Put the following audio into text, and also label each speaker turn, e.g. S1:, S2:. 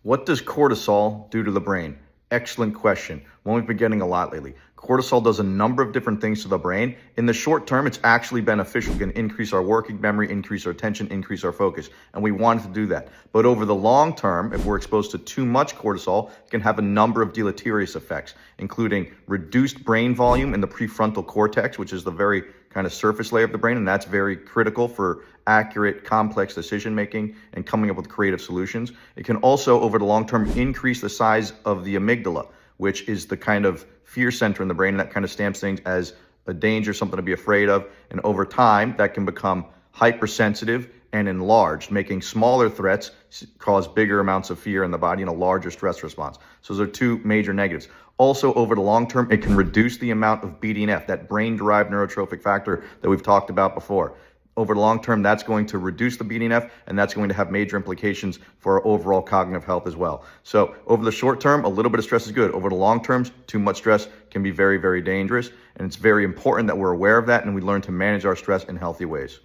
S1: What does cortisol do to the brain? Excellent question. One we've been getting a lot lately. Cortisol does a number of different things to the brain. In the short term, it's actually beneficial. It can increase our working memory, increase our attention, increase our focus. And we want it to do that. But over the long term, if we're exposed to too much cortisol, it can have a number of deleterious effects, including reduced brain volume in the prefrontal cortex, which is the very kind of surface layer of the brain, and that's very critical for accurate, complex decision making and coming up with creative solutions. It can also, over the long term, increase the size of the amygdala, which is the kind of fear center in the brain, and that kind of stamps things as a danger, something to be afraid of. And over time, that can become hypersensitive and enlarged, making smaller threats cause bigger amounts of fear in the body and a larger stress response. So those are two major negatives. Also, over the long term, it can reduce the amount of BDNF, that brain-derived neurotrophic factor that we've talked about before. Over the long term, that's going to reduce the BDNF, and that's going to have major implications for our overall cognitive health as well. So over the short term, a little bit of stress is good. Over the long term, too much stress can be very, very dangerous, and it's very important that we're aware of that and we learn to manage our stress in healthy ways.